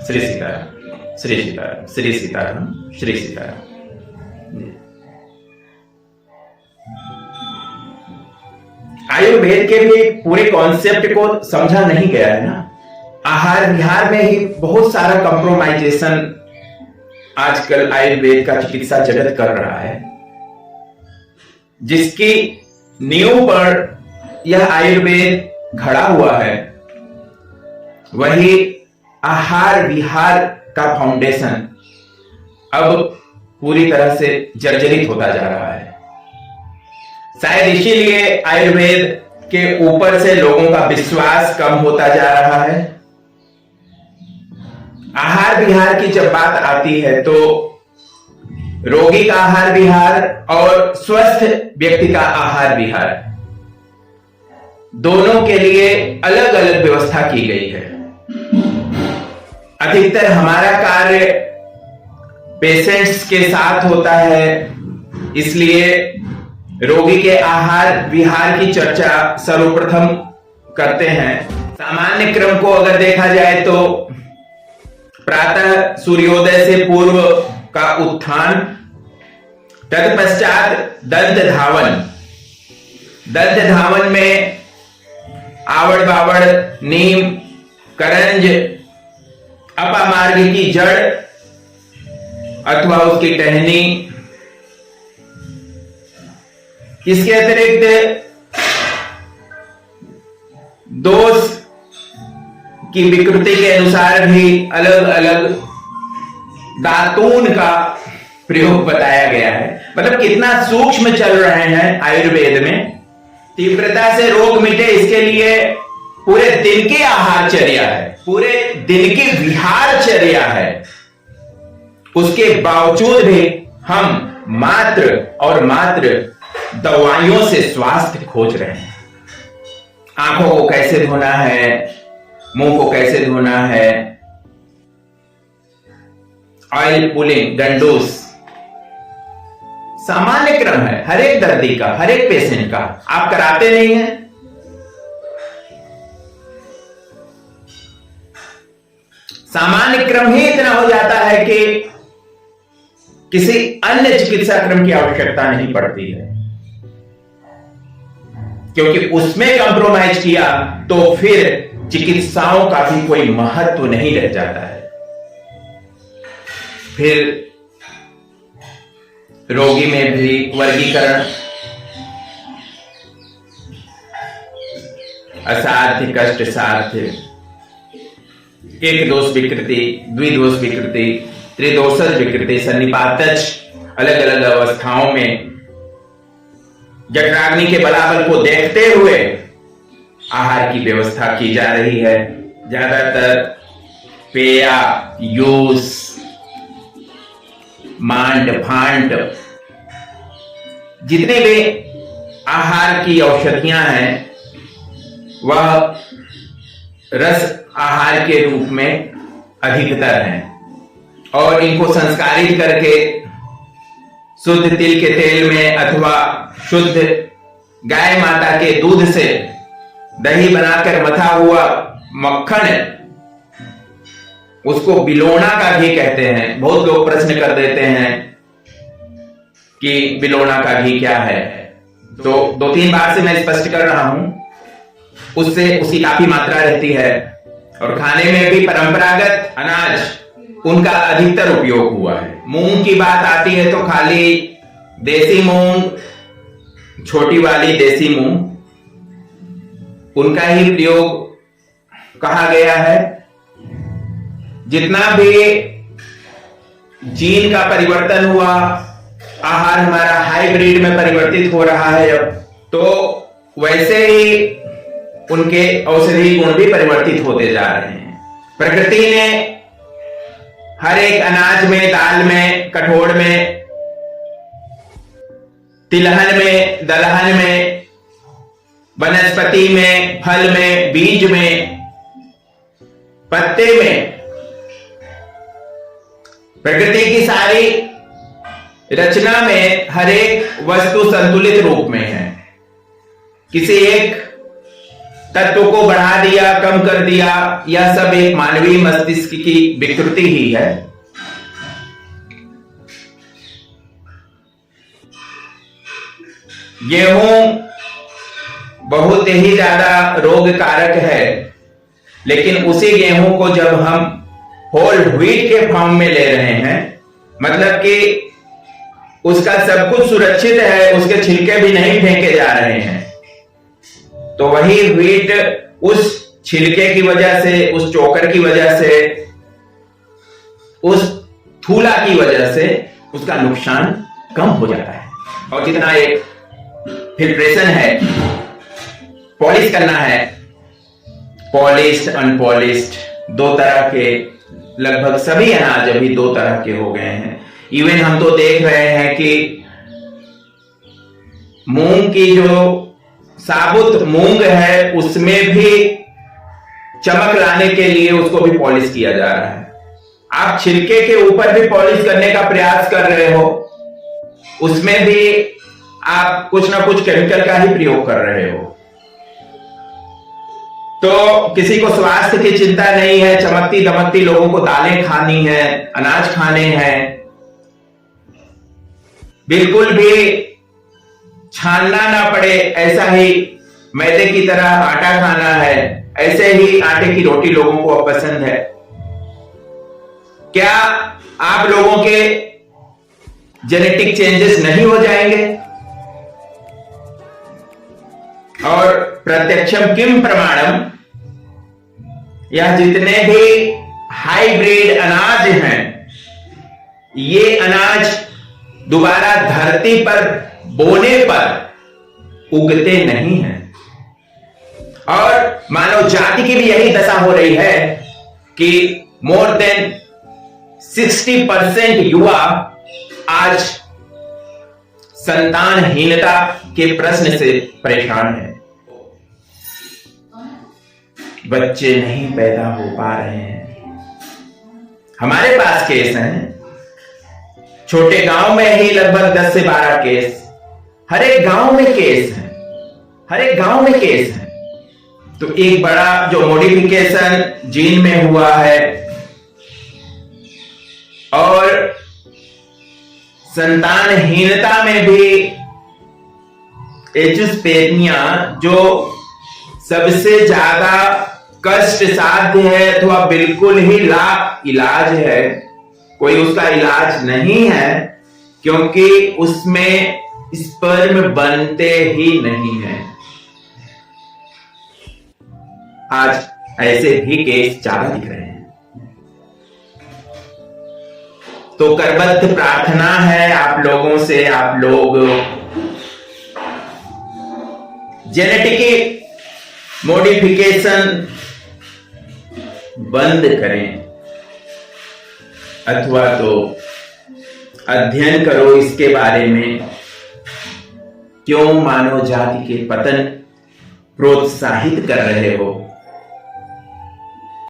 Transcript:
श्री सीताराम, श्री सीताराम, श्री सीताराम, श्री सीताराम। आयुर्वेद के भी पूरे कॉन्सेप्ट को समझा नहीं गया है ना। आहार विहार में ही बहुत सारा कंप्रोमाइजेशन आजकल आयुर्वेद का चिकित्सा जगत कर रहा है, जिसकी नींव पर यह आयुर्वेद खड़ा हुआ है। वही आहार विहार का फाउंडेशन अब पूरी तरह से जर्जरित होता जा रहा है। शायद इसीलिए आयुर्वेद के ऊपर से लोगों का विश्वास कम होता जा रहा है। आहार विहार की जब बात आती है तो रोगी का आहार विहार और स्वस्थ व्यक्ति का आहार विहार दोनों के लिए अलग अलग व्यवस्था की गई है। अधिकतर हमारा कार्य पेशेंट्स के साथ होता है, इसलिए रोगी के आहार विहार की चर्चा सर्वप्रथम करते हैं। सामान्य क्रम को अगर देखा जाए तो प्रातः सूर्योदय से पूर्व का उत्थान, तत्पश्चात दंत धावन। दंत धावन में आवड़ बावड़, नीम, करंज, अपामार्ग की जड़ अथवा उसकी टहनी। इसके अतिरिक्त दोष की विकृति के अनुसार भी अलग अलग दातून का प्रयोग बताया गया है। मतलब कितना सूक्ष्म चल रहे हैं आयुर्वेद में। तीव्रता से रोग मिटे इसके लिए पूरे दिन की आहारचर्या है, पूरे दिन की विहारचर्या है। उसके बावजूद भी हम मात्र और मात्र दवाइयों से स्वास्थ्य खोज रहे हैं। आंखों को कैसे धोना है, मुंह को कैसे धोना है, ऑयल पुलिंग, डंडोस सामान्य क्रम है हर एक दर्दी का, हर एक पेशेंट का। आप कराते नहीं हैं। सामान्य क्रम ही इतना हो जाता है कि किसी अन्य चिकित्सा क्रम की आवश्यकता नहीं पड़ती है, क्योंकि उसमें कंप्रोमाइज किया तो फिर चिकित्साओं का भी कोई महत्व नहीं रह जाता है। फिर रोगी में भी वर्गीकरण, असाध्य, कष्ट साध्य, एक दोष विकृति, द्विदोष विकृति, त्रिदोषज विकृति, सन्निपातज, अलग अलग अवस्थाओं में जठराग्नि के बलाबल को देखते हुए आहार की व्यवस्था की जा रही है। ज्यादातर पेया, यूस, मांड, फांड, जितने भी आहार की औषधियां हैं वह रस आहार के रूप में अधिकतर हैं और इनको संस्कारित करके शुद्ध तिल के तेल में अथवा शुद्ध गाय माता के दूध से दही बनाकर मथा हुआ मक्खन, उसको बिलोना का घी कहते हैं। बहुत लोग प्रश्न कर देते हैं कि बिलोना का घी क्या है, तो 2-3 बार से मैं स्पष्ट कर रहा हूं। उससे उसकी काफी मात्रा रहती है और खाने में भी परंपरागत अनाज उनका अधिकतर उपयोग हुआ है। मूंग की बात आती है तो खाली देसी मूंग, छोटी वाली देसी मूंग, उनका ही प्रयोग कहा गया है। जितना भी जीन का परिवर्तन हुआ, आहार हमारा हाइब्रिड में परिवर्तित हो रहा है अब, तो वैसे ही उनके औषधि गुण भी परिवर्तित होते जा रहे हैं। प्रकृति ने हर एक अनाज में, दाल में, कठोर में, तिलहन में, दलहन में, वनस्पति में, फल में, बीज में, पत्ते में, प्रकृति की सारी रचना में हर एक वस्तु संतुलित रूप में है। किसी एक तत्व को बढ़ा दिया, कम कर दिया, यह सब एक मानवीय मस्तिष्क की विकृति ही है। गेहूं बहुत ही ज्यादा रोग कारक है, लेकिन उसी गेहूं को जब हम होल व्हीट के फॉर्म में ले रहे हैं, मतलब कि उसका सब कुछ सुरक्षित है, उसके छिलके भी नहीं फेंके जा रहे हैं, तो वही व्हीट उस छिलके की वजह से, उस चोकर की वजह से, उस थूला की वजह से उसका नुकसान कम हो जाता है। और जितना एक फिल्ट्रेशन है, पॉलिश करना है, पॉलिश्ड अनपॉलिश्ड दो तरह के, लगभग सभी अनाज अभी दो तरह के हो गए हैं। इवन हम तो देख रहे हैं कि मूंग की जो साबुत मूंग है उसमें भी चमक लाने के लिए उसको भी पॉलिश किया जा रहा है। आप छिलके के ऊपर भी पॉलिश करने का प्रयास कर रहे हो, उसमें भी आप कुछ ना कुछ केमिकल का ही प्रयोग कर रहे हो। तो किसी को स्वास्थ्य की चिंता नहीं है, चमकती दमकती लोगों को दालें खानी है, अनाज खाने हैं, बिल्कुल भी छानना ना पड़े, ऐसा ही मैदे की तरह आटा खाना है, ऐसे ही आटे की रोटी लोगों को अब पसंद है। क्या आप लोगों के जेनेटिक चेंजेस नहीं हो जाएंगे? और प्रत्यक्षम किम प्रमाणम, यह जितने भी हाइब्रिड अनाज हैं, ये अनाज दोबारा धरती पर बोने पर उगते नहीं हैं। और मानव जाति की भी यही दशा हो रही है कि मोर देन 60% युवा आज संतानहीनता के प्रश्न से परेशान है। बच्चे नहीं पैदा हो पा रहे हैं। हमारे पास केस हैं, छोटे गांव में ही लगभग 10 से 12 केस, हर एक गांव में केस है, हर एक गांव में केस है। तो एक बड़ा जो मॉडिफिकेशन जीन में हुआ है और संतानहीनता में भी एजिस्पेनिया जो सबसे ज्यादा कष्ट साध्य है अथवा बिल्कुल ही लाइलाज है, कोई उसका इलाज नहीं है, क्योंकि उसमें स्पर्म बनते ही नहीं है। आज ऐसे भी केस ज्यादा दिख रहे हैं। तो करबद्ध प्रार्थना है आप लोगों से, आप लोग जेनेटिक मॉडिफिकेशन बंद करें, अथवा तो अध्ययन करो इसके बारे में, क्यों मानव जाति के पतन प्रोत्साहित कर रहे हो।